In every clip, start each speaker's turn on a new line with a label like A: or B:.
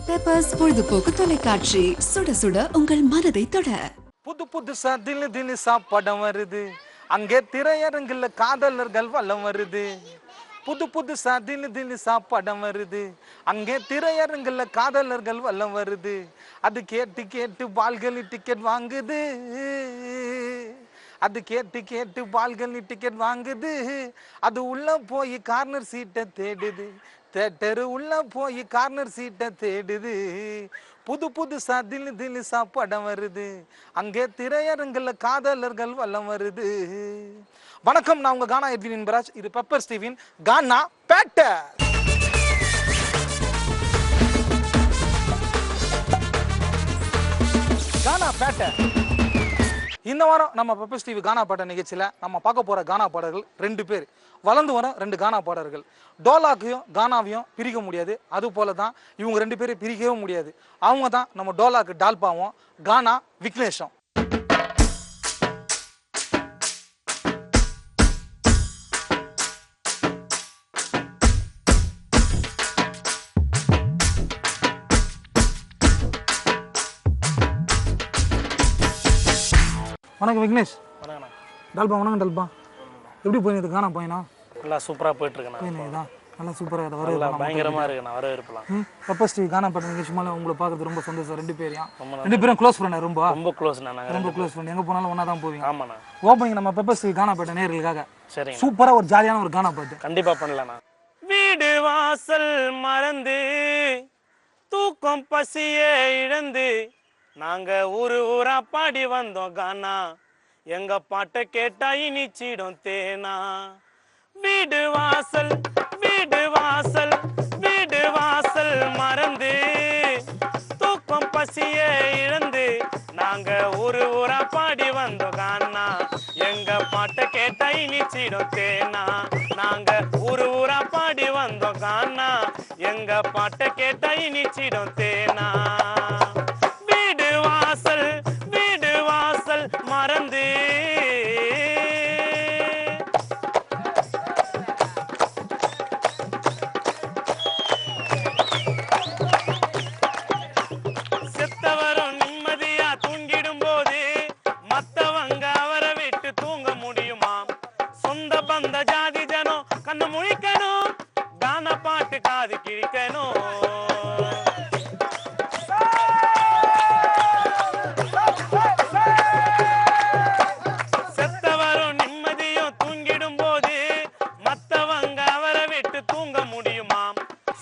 A: Peppers பொழுதுபோக்கு தொலைக்காட்சி, சுட சுட உங்கள் மனதை தொட.
B: புது புதுசா தினசா படம் வருது, அங்கே திரையரங்குல காதலர்கள் வலம் வருது. புது புதுசா தினசா படம் வருது, அங்கே திரையரங்குல காதலர்கள் வலம் வருது. அது கேட்டு கேட்டு பால்களி டிக்கெட் வாங்குது, அது கேட்டு கேட்டு பால்களி டிக்கெட் வாங்குது. அது உள்ள போய் கார்னர் சீட்டை தேடுது, தேட்டரு உள்ள போய் கார்னர் சீட்டை தேடுது. புது புதுசா தினசா படம் வருது, அங்கே திரையரங்குல காதலர்கள் வலம் வருது. வணக்கம், நான் உங்க கானா எட்வின் இன்பராஜ். இது பெப்பர் ஸ்டீவின் கானா பேட்டர். கானா பேட்டர். இந்த வாரம் நம்ம பெப்பர் ஸ்டீவ் கானா பாடல் நிகழ்ச்சியில் நம்ம பார்க்க போகிற கானா பாடல்கள் 2 பேர். வளர்ந்து வர 2 கானா பாடல்கள். டோலாக்கையும் கானாவையும் பிரிக்க முடியாது, அது போல தான் இவங்க 2 பேரும் பிரிக்கவே முடியாது. அவங்க தான் நம்ம டோலாக்கு டால்பாவும், கானா விக்னேஷும். வணக்கம் விக்னேஷ்.
C: வணக்கண்ணா.
B: டால்பா. வணக்கம் டால்பா. எப்படி போயிடுது கானா பையனா?
C: நல்லா சூப்பராக போயிட்டுருக்கேண்ணா.
B: தான் நல்லா சூப்பராக
C: நல்லா பயங்கரமாக இருக்குண்ணா. வரவேற்பலாம்.
B: பெப்பர் ஸ்டீவ் கானா பாட்டு நிகழ்ச்சி மேலே உங்களை பார்க்கறது ரொம்ப சந்தோஷம். 2 பேரையும் 2 பேரும் க்ளோஸ் ஃப்ரெண்ட். ரொம்ப
C: க்ளோஸ்ண்ணா.
B: ரொம்ப க்ளோஸ் ஃப்ரெண்ட். எங்கே போனாலும் ஒன்றா தான் போவீங்க.
C: ஆமாண்ணா.
B: ஓப்பனிங் நம்ம பெப்பர் ஸ்டீவ் கானா பாட்டு நேர்களுக்காக
C: சரிங்க,
B: சூப்பராக ஒரு ஜாலியான ஒரு கானா பாட்டு
C: கண்டிப்பாக பண்ணலாண்ணா. வீடு வாசல் மறந்து தூக்கம் பசியே இழந்து நாங்க ஊரா பாடி வந்தோம் கானா, எங்க பாட்டை கேட்டா இனிச்சிடும் தேனா. வீடு வாசல் வீடு வாசல் வீடு வாசல் மறந்து தூக்கம் பசியே இழந்து நாங்க ஊரா பாடி வந்தோம் கானா, எங்க பாட்டை கேட்டா இனிச்சிடும் தேனா. நாங்க ஊரா பாடி வந்தோம் கானா, எங்க பாட்டை கேட்டா இனிச்சிடும் தேனா. வீடு வாசல் மறந்து செத்தவரும் நிம்மதியா தூங்கிடும் போது மத்தவங்க அவரை விட்டு தூங்க முடியுமா? சொந்த பந்த ஜாதி ஜனம் கண்ணு முழிக்கணும், கானா பாட்டு காது கிழிக்கணும்.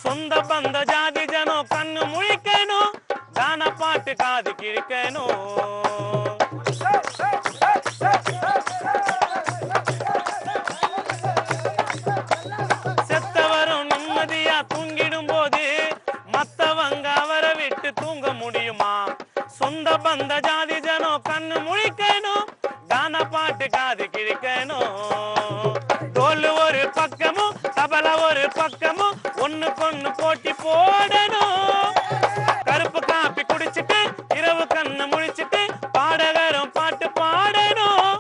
C: சொந்த பந்த ஜாதி ஜனம் கண்ணு முழிக்கணும், கானா பாட்டு காது கிழிக்கணும். செத்தவரும் நிம்மதியா தூங்கிடும் போது மத்தவங்க அவரை விட்டு தூங்க முடியுமா? சொந்த பந்த ஜாதி ஜனம் கண்ணு முழிக்கணும், கானா பாட்டு காது கிழிக்கணும். தோல் ஒரு பக்கமும் தபல ஒரு பக்கமும் ஒண்ணுக்கொண்ணு போட்டி போடணும். கருப்பு காப்பி குடிச்சிட்டு இரவு கண்ணு முழிச்சிட்டு பாடகரும் பாட்டு பாடணும்.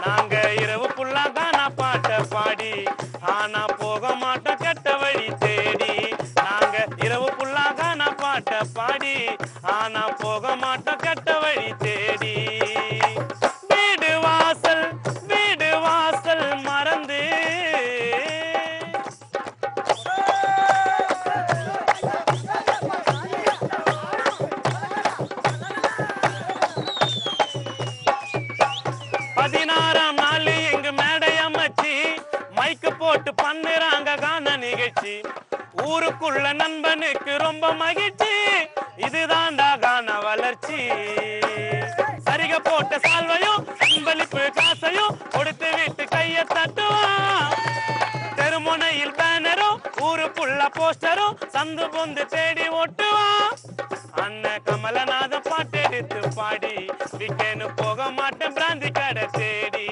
C: நாங்க இரவு புல்லா கானா பாட்ட பாடி ஆனா போக மாட்டோம் கெட்ட வழி தேடி. நாங்க இரவு புல்லா கானா பாட்ட பாடி ஆனா போக மாட்டோம் கெட்ட வழி தேடி. வீடு வாசல் மறந்து பதினாறாம் நாள் எங்க மேடை அமைச்சு மைக்கு போட்டு பண்ணுறாங்க கான நிகழ்ச்சி. ஊருக்குள்ள நண்பனுக்கு ரொம்ப மகிழ்ச்சி, இதுதான்டா கான வளர்ச்சி. சரிக போட்ட சால்வையும் அன்பளிப்பு காசையும் கொடுத்து விட்டு கைய தட்டுவான். தெருமுனையில் பேனரும் ஊருக்குள்ள போஸ்டரும் சந்து பொந்து தேடி ஓட்டுவான். அண்ணன் கமலநாதன் பாட்டு எடுத்து பாடி விக்கேன்னு போக மாட்டேன் பிராந்தி கடை தேடி.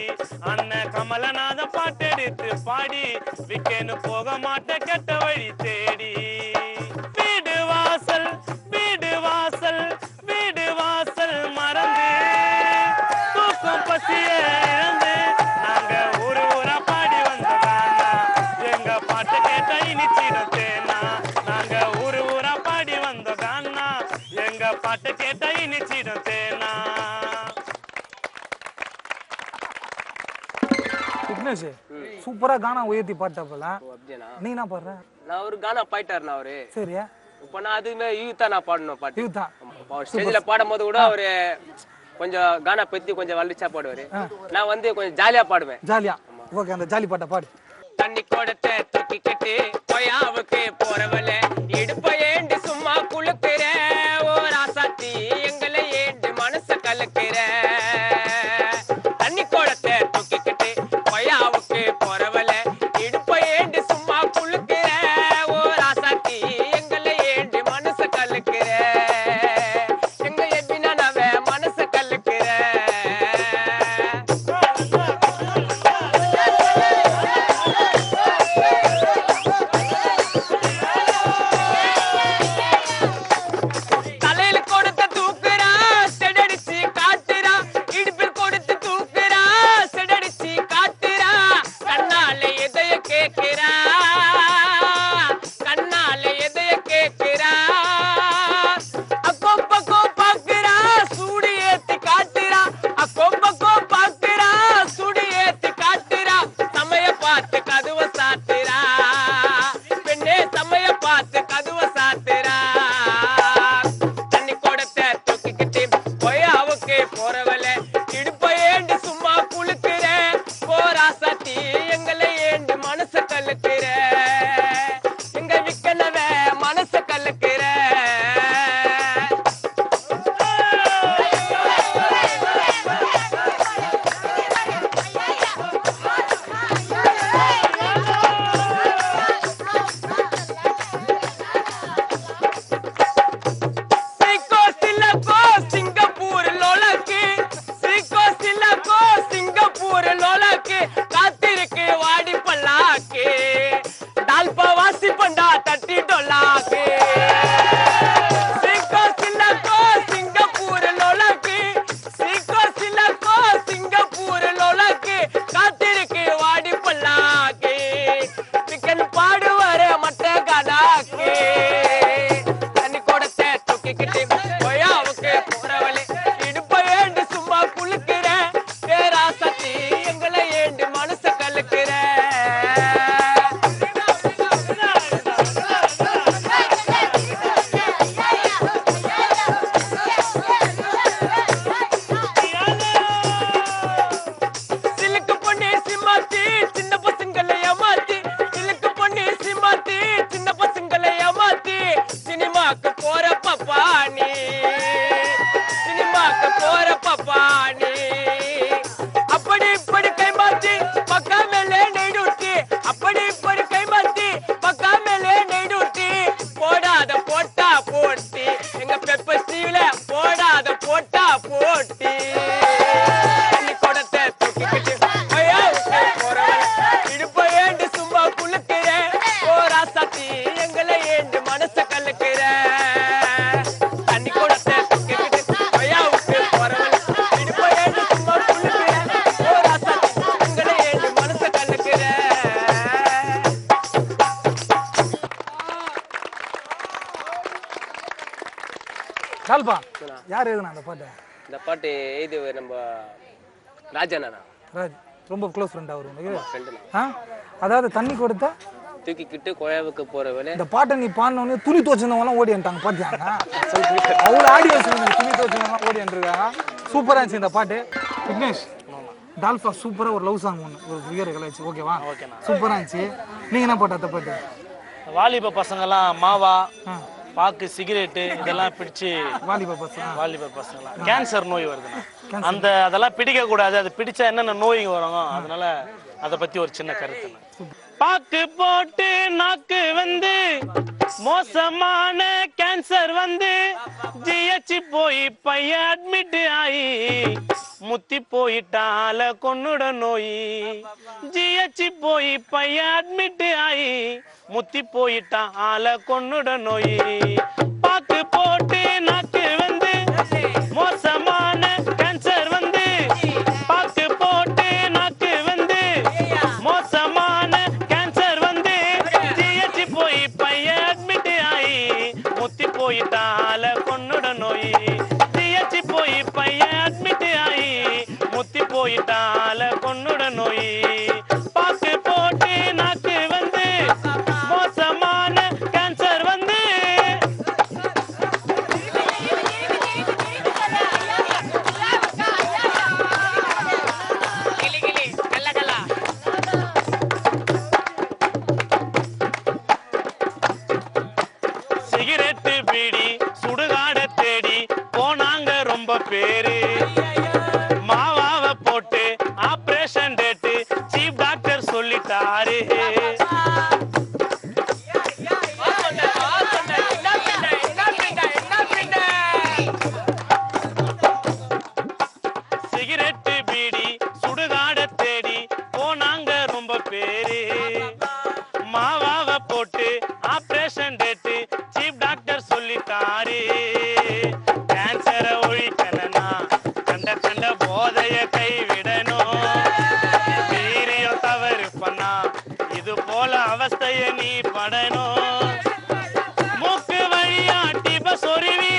C: அண்ணன் கமலநாதன் பாட்டு எடுத்து பாடி விக்கேன்னு போக மாட்டேன் கெட்ட வழி தேடி. வீடு வாசல் மறந்து தூக்கம் பசியே இழந்து நாங்க ஊரா பாடி வந்த கானா, எங்க பாட்டு கேட்ட இனிச்சிடும் தேனா. நாங்க ஊரா பாடி வந்த கானா, பாட்டு கேட்டா இனிச்சிடும் தேனா.
B: விக்னேஷ் சூப்பரா கானா உயர்த்தி பாட்டப்பல. நீ என்ன பாடுற?
D: நான் ஒரு கானா பாயிட்டாருண்ணா அவரு.
B: சரியா?
D: இப்ப நான் அதுமே யூத்தா நான் பாடணும் பாட்டு.
B: யூத்தா
D: ஸ்டேஜ்ல பாடும்போது கூட அவரு கொஞ்சம் கானா பத்தி கொஞ்சம் வலிச்சா பாடுவாரு. நான் வந்து கொஞ்சம் ஜாலியா பாடுவேன்.
B: ஜாலியா? ஓகே, அந்த ஜாலி பாட்டை பாடு.
D: தண்ணி கோடத்தை தூக்கிக்கிட்டு பொயாவுக்கு போறவளே இடுப்ப ஏண்டி சும்மா குளுக்குற ஓ ராசாத்தி எங்களை ஏண்டி மனச கலக்குற. தண்ணி கோடத்தை தூக்கிக்கிட்டு பொயாவுக்கு போறவளே இடுப்ப ஏண்டி சும்மா குளுக்குற ஓ ராசாத்தி எங்களை ஏண்டி மனச கலக்குற. எங்க எப்படின்னா நவ மனச கலக்குற.
B: கால்பா யார் எழுதுனா அந்த பாட்டு?
D: இந்த பாட்டு இது நம்ம ராஜண்ணா.
B: ராஜ் ரொம்ப க்ளோஸ் ஃப்ரெண்ட் அவர் உனக்கு?
D: ஃப்ரெண்டுண்ணா.
B: அதாவது தண்ணி கொடுத்தா
D: தூக்கிக்கிட்டு கோயாவுக்கு போற வேலை.
B: இந்த பாட்டை நீ பாடினோடனே துணி துவச்சிருந்தவங்களாம் ஓடி வந்துட்டாங்க பாத்தியாங்க. அவ்வளோ ஆடியோ துணி துவச்சிருந்தவங்க ஓடி வந்துருக்காங்க. சூப்பராக இருந்துச்சு இந்த பாட்டு. விக்னேஷ் டால்ஃபா சூப்பராக ஒரு லவ் சாங் ஒன்று ஒரு ஃபிகர் கலாச்சு. ஓகேவா? சூப்பராக இருந்துச்சு. நீங்கள் என்ன பாட்டு அந்த பாட்டு?
C: வாலிப பசங்கெல்லாம் மாவா பாக்கு சிகரெட்டு இதெல்லாம் பிடிச்சி
B: வாலிப பசங்கலாம்
C: கேன்சர் நோய் வருதுண்ணா. அதெல்லாம் பிடிக்க கூடாது. அது பிடிச்சா என்னென்ன நோய்ங்க வரும், அதனால அதை பத்தி ஒரு சின்ன கருத்து. பாக்கு போட்டு நாக்கு வந்து மோசமான கேன்சர் வந்து ஜிஹெச் போய் பையன் அட்மிட் ஆகி முத்தி போயிட்டால கொன்னுட நோய். ஜிஹெச் போய் பையன் அட்மிட் ஆகி முத்தி போயிட்டான் ஆல கொன்னுட நோய். பாக்கு போட்டு நாக்கு வந்து மோசமான கேன்சர் வந்து பாக்கு போட்டு நாக்கு வந்து மோசமான கேன்சர் வந்து ஜிஹெச் போய் பையன் அட்மிட் ஆகி முத்தி போயிட்டால விட்டால கொன்னுட நோய் தியச்சி போய் பையன் அட்மிட் ஆகி முத்தி போயிட்டால கொன்னுட நோய் பாக்கு போட்டு நாக்கு வந்து மோசமான கேன்சர் வந்து சிகரெட்டு பீடி சுடுகாட தேடி போனாங்க ரொம்ப பேரு மாவாவ போட்டு ஆபரேஷன் டேட்டு சீஃப் டாக்டர் சொல்லிட்டாரு சிகரெட்டு பீடி சுடுகாட தேடி போனாங்க ரொம்ப பேரு மாவாவ போட்டு ஆபரேஷன் டேட்டு சீஃப் டாக்டர் சொல்லிட்டாரு கேன்சரை ஒழிக்கணும்னா கண்ட கண்ட போதைய கைவிடணும் வீரியம் தவறு பண்ணா இது போல அவஸ்தைய நீ படணும் மூக்கு வழியா டிப சொருவி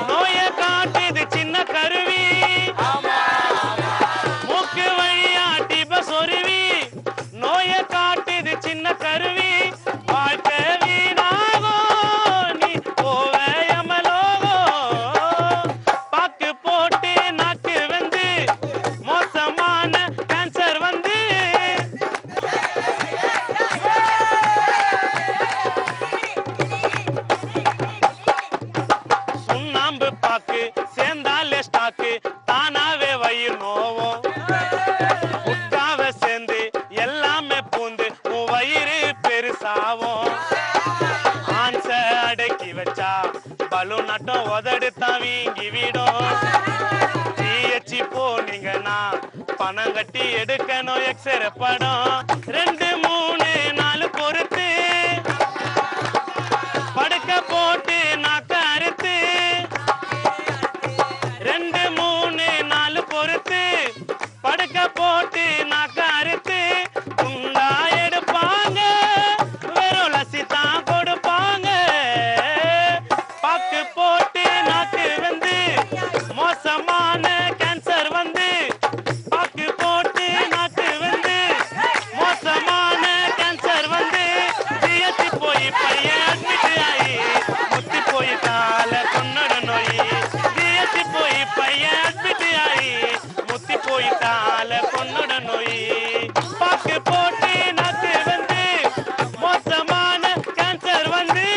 C: நோய காட்டுது சின்ன கருவி மூக்கு வழியா டிப சொருவி நோய காட்டுது சின்ன கருவி வாழ்க்கை வீணாகும் நீ போவயமலோகம் பாக்கு போட்டு நாக்கு வந்து மோசமான கேன்சர் வந்து சுண்ணாம்பு பாக்கு சேர்ந்தாலே ஸ்டாக்கு தானாவே வயிறு நோவும் உட்காவ சேர்ந்து எல்லாமே பூந்து உன் வயிறு பெருசாவும் ஆன்ச அடக்கி வச்சா பலூன் நட்டம் உதடு தான் வீங்கி விடும் ஜிஹெச் போனீங்கன்னா பணம் கட்டி எடுக்கணும் எக்ஸ்ரே படம் 2 3 4 பொறுத்து படுக்க போட்டு நாக்க அறுத்து 2 3 4 பொறுத்து படுக்க போட்டு நாக்க அறுத்து குண்டா எடுப்பாங்க வெறும் லசி தான் கொடுப்பாங்க பாக்கு போட்டு நாக்கு வந்து மோசமான கேன்சர் வந்து பாக்கு போட்டு நாக்கு வந்து மோசமான கேன்சர் வந்து தியச்சி போய் பையன் அட்மிட் ஆகி முத்தி போயிட்டால கொன்னுட நோய் தியச்சி போய் பையன் அட்மிட் ஆகி முத்தி போயிட்டால கொன்னுட நோய் பாக்கு போட்டு நாக்கு வந்து மோசமான கேன்சர் வந்து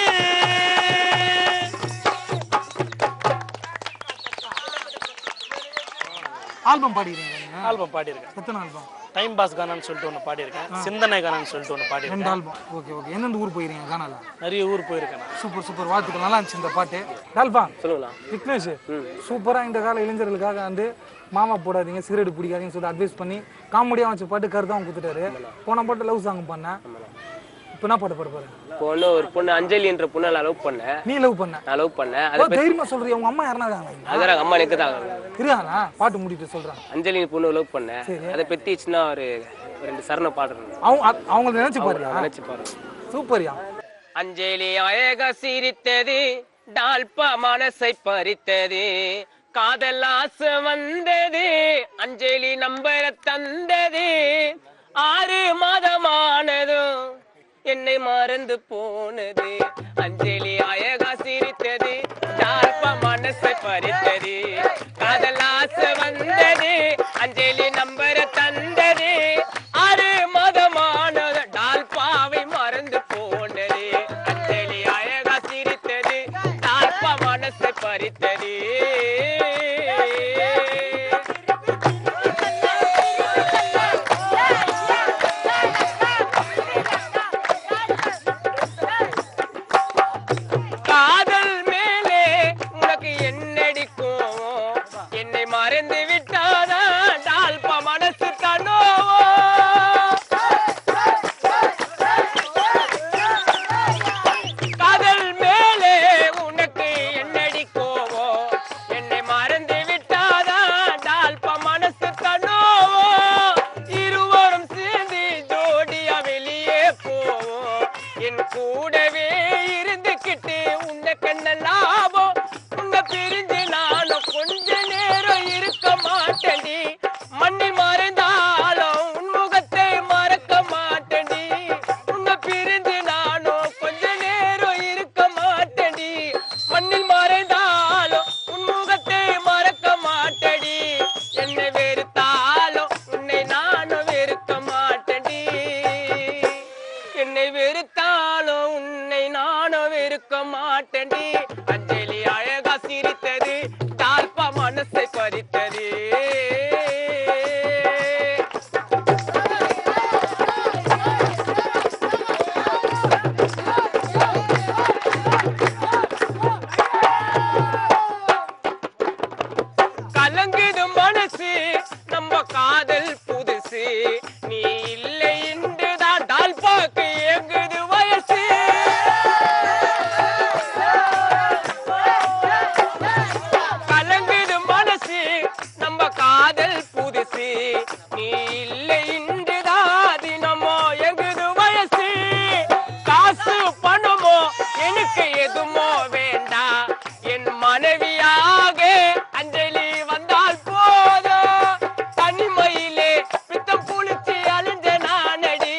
B: ஆல்பம் பாடிக்கிறீங்க
C: ஆல்பம் பாடியிருக்கேன்
B: எத்தனை ஆல்பம்
C: டைம் பாஸ் கானான்னு சொல்லிட்டு ஒன்று பாடியிருக்கேன் சிந்தனை கானான்னு சொல்லிட்டு ஒன்று
B: 2
C: பாடியிருக்கேன்
B: ஆல்பம் ஓகே ஓகே எந்தெந்த ஊர் போயிருக்கீங்க கானால
C: நிறைய ஊர் போயிருக்கேன் நான்.
B: சூப்பர் சூப்பர் வாழ்த்துக்கள் நல்லா இருந்துச்சு இந்த பாட்டு டால்பா
D: சொல்லுங்களா
B: விக்னேஷ் சூப்பரா இந்த கால இளைஞர்களுக்காக வந்து மாமா போடாதீங்க சிகரெட் பிடிக்காதீங்கன்னு சொல்லி அட்வைஸ் பண்ணி காமெடியா வச்சு பாட்டு கருதான் கொடுத்துட்டாரு போன பாட்டு லவ் சாங் பண்ணேன் இப்போ என்ன பாட்டு பாட போறேன்
D: ஒரு பொண்ணு அஞ்சலின்ற பொண்ணை நான் லவ் பண்ணேன்
B: நீ லவ் பண்ண
D: நான் லவ் பண்ணேன்
B: ஓ, தைரியமா சொல்றியா உங்க அம்மா யாருனா இருக்காங்க
D: அதான் அம்மா எனக்கு தான்
B: இருக்காங்களா பாட்டு முடிட்டு சொல்றாங்க
D: அஞ்சலி பொண்ணு லவ் பண்ணேன் அதை பத்தி சின்ன ஒரு 2 சரணம் பாடுறேன்
B: அவங்க நினைச்சு பாருயா
D: நினைச்சு பாருங்க
B: சூப்பர்யா
D: அஞ்சலி அழக சிரித்தது டால்பா மனசை பறித்தது காதல் ஆசை வந்தது அஞ்சலி நம்பர தந்தது 6 மாதமானதும் என்னை மறந்து போனது அஞ்சலி அழகா சிரித்தது டால்பா மனசை பறித்தது காதல் ஆசை வந்தது அஞ்சலி நம்பர தந்தது 6 மாதமானது டால்பாவை மறந்து போனது அஞ்சலி அழகா சிரித்தது டால்பா மனசை பறித்தது காதல் மேலே உனக்கு என்னடிக்கும் என்னை மறந்து விட்டாதா டால்பா மனசு தனோவோ காதல் மேலே உனக்கு என்னடிக்கோவோ மாட்டேன்டி அஞ்சலி அழகா சிரித்தது தாழ்பா மனசை பறித்தது கலங்குது மனசு நம்ம காதல் புதுசு நீ இல்லை என்றுதான் தாழ்பாக்கு எங்குது வயசு கலங்குது மனசு நம்ம காதல் புதுசு நீ இல்லை என்றுதான் தினமோ எங்குது வயசு காசு பணமோ எனக்கு எதுமோ வேண்டாம் என் மனைவியாக அஞ்சலி வந்தால் போதும் தனிமையிலே பித்தம் புளிச்சு அழிஞ்ச நானடி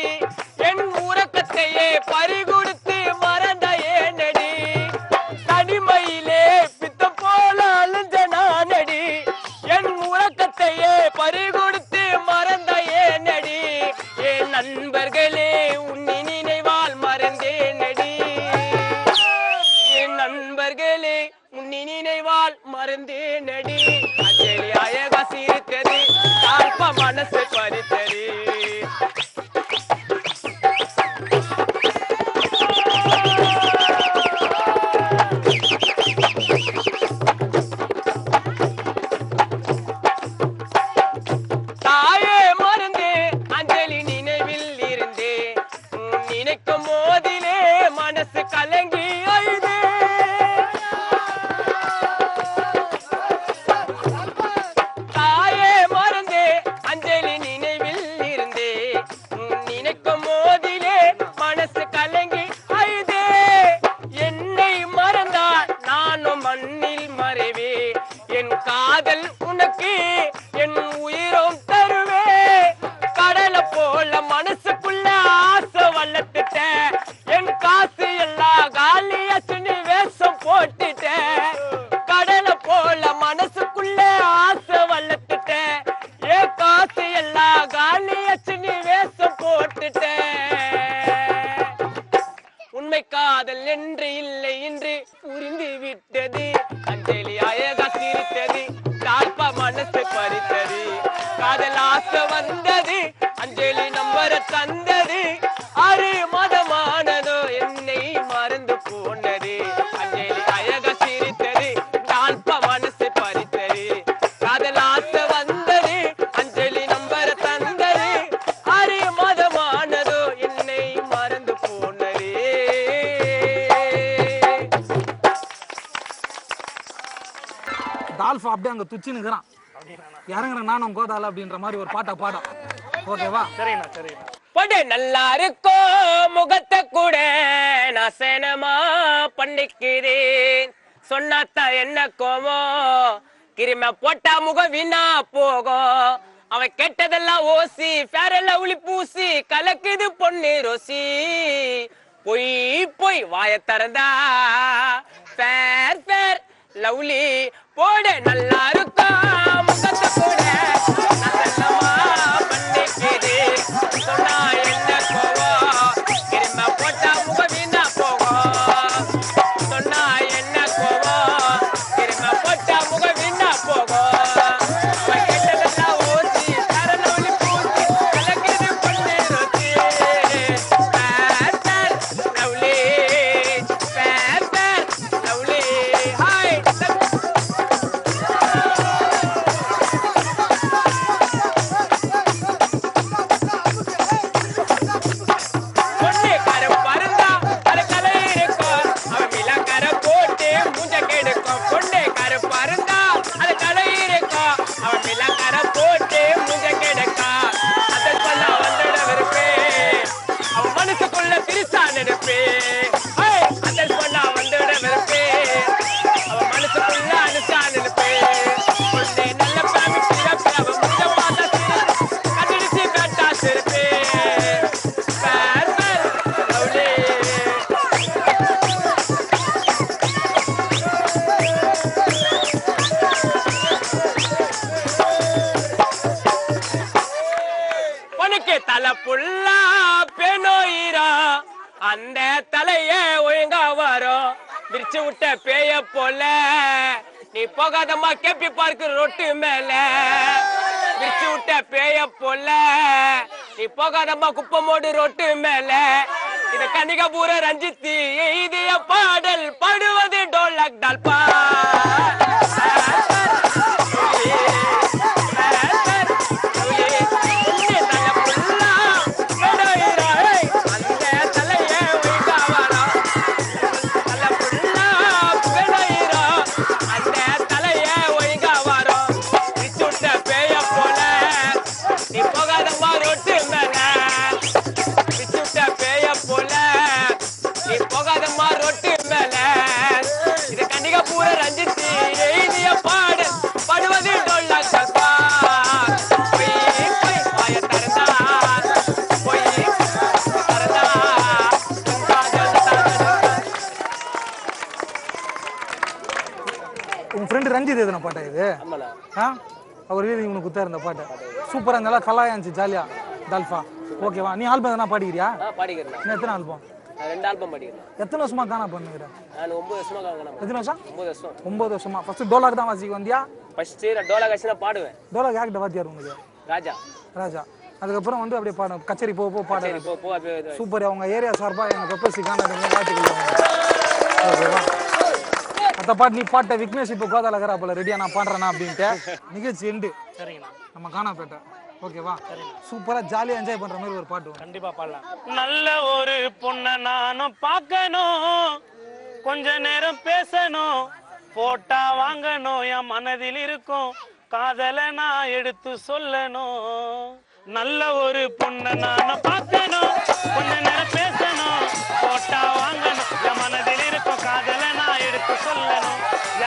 D: என் உறக்கத்தையே பறிகொடுத்து மறந்த ஏனடி தனிமையிலே பித்தம் போல அழிஞ்ச நானடி என் உறக்கத்தையே பறிகொடுத்து மறந்த ஏனடி என் நண்பர்களே உன்னை நினைவால் மறந்தேனடி என் நண்பர்களே உன்னை நினைவால் மறந்தேனடி அஞ்சலி அழகா சிரித்தது தாழ்பா மனசை பறித்தது தாயே மறந்தே அஞ்சலி நினைவில் இருந்தே நினைக்கும் போதிலே மனசு கலங்கி அழுதே தாயே மறந்தே அஞ்சலி நினைவில் இருந்தே நினைக்கும் போதிலே மனசு கலங்கி அழுதே என்னை மறந்தால் நானும் மண்ணில் மறைவே என் காதல் உனக்கு என் உயிரும் தருவே கடலை போல மனசுக்குள்ள ஆசை வளர்த்துட்ட என் காசு எல்லாம் காலியாச்சுன்னு வேஷம் போட்டுட்ட கடலை போல மனசுக்குள்ள ஆசை வளர்த்துட்ட என் காசு எல்லாம் காலியாச்சுன்னு வேஷம் போட்டுட்ட உண்மை காதல் என்று இல்லை என்று புரிந்து விட்டது அஞ்சலி அழகா சிரித்தது தாழ்பா மனசை பறித்தது காதல் ஆசை வந்தது அஞ்சலி நம்பர தந்தது அரு மதமானதோ என்னை மறந்து போனது அஞ்சலி அழகா சிரித்தது தாழ்பா மனசை பறித்தது காதல் ஆசை வந்தது அஞ்சலி நம்பர தந்தது அரு மதமானதோ என்னை மறந்து போனது
B: தால்ஃபா அப்படியே அங்க துச்சினுக்குறான் இறங்குற நானும் கோதால அப்படின்ற மாதிரி ஒரு பாட்டை பாடம் ஓகேவா
C: சரிண்ணா சரிண்ணா
D: படு நல்லா இருக்கோ முகத்தை கூட நான் சேனமா பண்ணிக்கிறேன் சொன்னாத்தா என்ன கோமோ கிரும போட்டா முகம் வீணா போகும் அவன் கெட்டதெல்லாம் ஓசி ஃபேரல்ல உளி பூசி கலக்குது பொண்ணு ரோசி பொய் பொய் வாய திறந்தா ஃபேர் ஃபேர் லவ்லி போட நல்லா இருக்கும் முகத்தை கூட நான் சேனமா பண்ணிக்கிறேன் சொன்னா என்ன கோவம் கிரும போட்டா முகம் வீணா போகும் சொன்னா என்ன கோவம் கிரும போட்டா முகம் வீணா போகும் அவன் கெட்டதெல்லாம் ஓசி ஃபேரல்ல உளி பூசி கலக்குது பொண்ணு ரோசி fair fair lovely fair fair lovely hi பொண்ணு கரை பருந்தா அது கலை இருக்கும் அவன் மிளகரை போட்டு மூஞ்ச கெடுக்கும் பொண்ணு கரை பருந்தா அது கலை இருக்கும் அவன் மிளகரை போட்டு மூஞ்ச கெடுக்கும் அதை சொல்ல வந்துட விருப்பேன் அவன் மனசுக்குள்ள பிரிசா நினைப்பேன் அதை சொல்ல வந்துட விருப்பேன் அவன் மனசுக்குள்ள அனுசா நினைப்பேன் பொண்ணு நல்ல பேமி சிறப்பு அவன் முஞ்ச பார்த்தா சிரிப்பு கண்டிச்சு பேட்டா சிரிப்பேன் பேர் பேர் லவ்லி உனக்கு தலை புல்லா பெணோயிரா அந்த தலையே ஒழுங்கா வரும் விரிச்சு விட்ட பேய போல நீ போகாதம்மா கேப்பி பார்க்கு ரொட்டு மேல விரிச்சு விட்ட பேய போல நீ போகாதம்மா குப்பமோடு ரொட்டு மேல இது கனிகபூர ரஞ்சித்தி எய்திய பாடல் பாடுவது டோலக் டால்பா
B: உன் ஃப்ரெண்டு ரஞ்சித் எதுனா பாட்டா இது? அவர் வீடு இவனுக்கு குத்தா இருந்த பாட்டு சூப்பரா இருந்தாலும் கலாயா இருந்துச்சு ஜாலியா டால்ஃபா. ஓகேவா? நீ ஆல்பம் எதனா பாடிக்கிறியா?
D: பாடிக்கிறேன்.
B: எத்தனை ஆல்பம்?
D: 2 ஆல்பம் பாடிக்கிறேன்.
B: எத்தனை வருஷமா காணா பண்ணுகிற?
D: நான் 9 வருஷமா காணா.
B: எத்தனை வருஷம்?
D: 9 வருஷம்.
B: 9 வருஷமா. ஃபர்ஸ்ட் டோலாக் தான் வாசிக்க வந்தியா?
D: ஃபர்ஸ்ட் டோலாக் வச்சு நான் பாடுவேன்.
B: டோலாக் யார்கிட்ட வாத்தியார் உங்களுக்கு?
D: ராஜா.
B: ராஜா. அதுக்கப்புறம் வந்து அப்படியே பாடு கச்சேரி போ பாடு. சூப்பர். அவங்க ஏரியா சார்பா எங்க பெப்பர்சி காணாதுங்க வாழ்த்துக்கள். ஓகேவா? அந்த பாட்டு நீ பாட்ட விக்னேஷ் இப்போ கோதாலகரா போல ரெடியா நான் பாடுறேனா அப்படின்ட்டு நிகழ்ச்சி எண்டு.
C: சரிங்கண்ணா.
B: நம்ம காணாப்பேட்டை. ஓகேவா? சூப்பரா ஜாலியா என்ஜாய் பண்ற மாதிரி ஒரு பாட்டு
C: கண்டிப்பா பாடலாம். நல்ல ஒரு பொண்ணை நானும் பார்க்கணும், கொஞ்ச நேரம் பேசணும், போட்டா வாங்கணும், என் மனதில் இருக்கும் காதலை நான் எடுத்து சொல்லணும். நல்ல ஒரு பொண்ணை நானும் பார்க்கணும், கொஞ்ச நேரம் பேசணும், போட்டா வாங்கணும், என் மனதில் இருக்கும் காதலை நான் எடுத்து சொல்லணும்.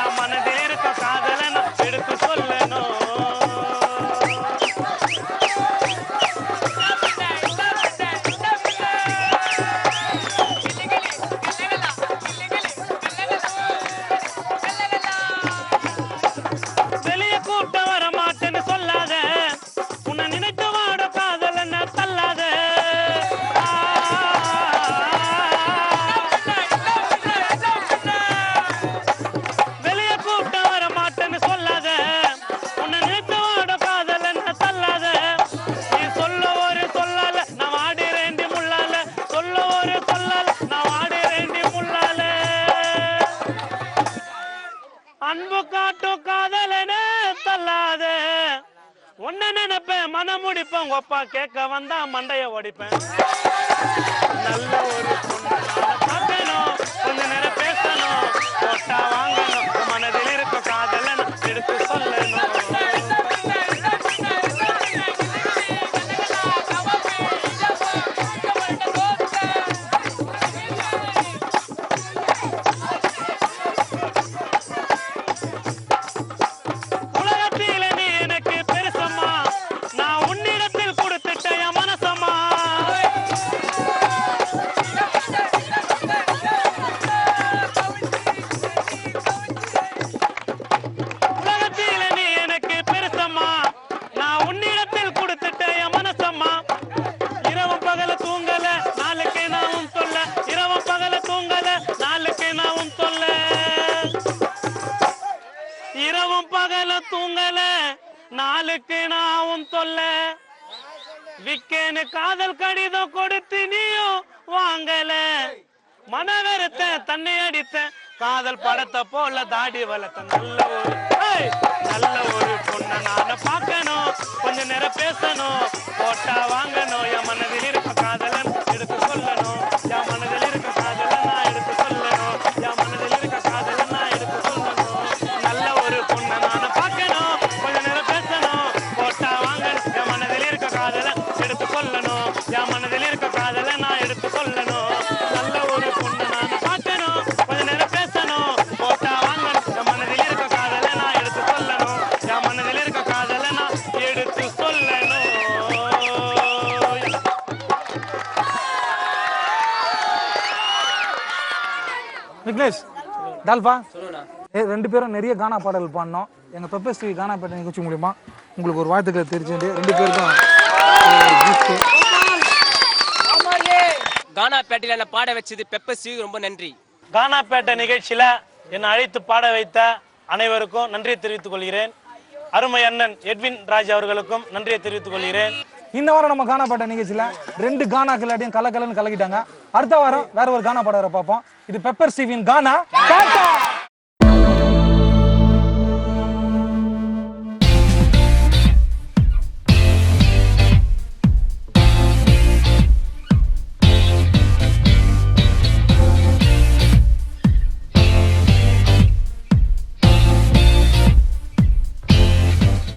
C: என் மனதில் இருக்கும் காதலை நான் எடுத்து சொல்லணும். அன்பு காட்டும் காதலனே தள்ளாத ஒன்ன நினைப்பேன் மனம் முடிப்பேன் ஒப்பா கேட்க வந்தா மண்டைய ஓடிப்பேன். நல்ல ஒரு பொண்ணு பார்க்கணும், கொஞ்ச நேரம் பேசணும், போட்டா வாங்கணும், மனதில் இருக்க காதலை எடுத்து சொல்லணும். இரவும் பகல தூங்கல நாளுக்கு நான் தொல்ல விக்கேன்னு காதல் கடிதம் கொடுத்து நீயும் வாங்கல மனவரத்த தன்னை அடித்த காதல் படத்தை போல தாடி வளர்த்த நல்ல ஒரு பொண்ணை நான பார்க்கணும், கொஞ்ச நேரம் பேசணும், போட்டா வாங்கணும், என் மனதில் இருக்க காதலன் எடுத்து சொல்லணும். என் மனதில் இருக்க காதலன் நான் எடுத்து சொல்லணும். என் மனதில் இருக்க காதலன் நான் எடுத்து சொல்லணும். நல்ல ஒரு பொண்ணை நான பார்க்கணும், கொஞ்ச நேரம் பேசணும், போட்டா வாங்கணும், என் மனதில் இருக்க காதலன் எடுத்து சொல்லணும். என் மனதில் இருக்க காதலை நான் எடுத்து சொல்லணும். நல்ல ஒரு பொண்ணை நான பார்க்கணும், கொஞ்ச நேரம் பேசணும், போட்டா வாங்கணும், என் மனதில் இருக்க காதலை நான் எடுத்து சொல்லணும். என் மனதில் இருக்க காதலை நான் எடுத்து சொல்லணும்.
B: விக்னேஷ் டால்பா ரெண்டு பேரும் நிறைய கானா பாடல் பாடினோம். எங்க பெப்பர்ஸ் டிவி கானா பாட்டு நிகழ்ச்சி மூலியமா உங்களுக்கு ஒரு வாழ்த்துக்களை தெரிஞ்சுட்டு ரெண்டு பேருக்கும்
D: கானா பேட்டையில பாட வச்சது பெப்பர்ஸ் டிவி ரொம்ப நன்றி.
C: கானாப்பேட்டை நிகழ்ச்சியில என்னை அழைத்து பாட வைத்த அனைவருக்கும் நன்றியை தெரிவித்துக் கொள்கிறேன். அருமை அண்ணன் எட்வின் ராஜ் அவர்களுக்கும் நன்றியை தெரிவித்துக் கொள்கிறேன்.
B: இந்த வாரம் நம்ம கானாப்பேட்டை நிகழ்ச்சியில 2 கானா கில்லாட்டியும் கலக்கலன்னு கலக்கிட்டாங்க. அடுத்த வாரம் வேற ஒரு கானா பாடகரை பார்ப்போம். இது பெப்பர் ஸ்டீவின் கானா.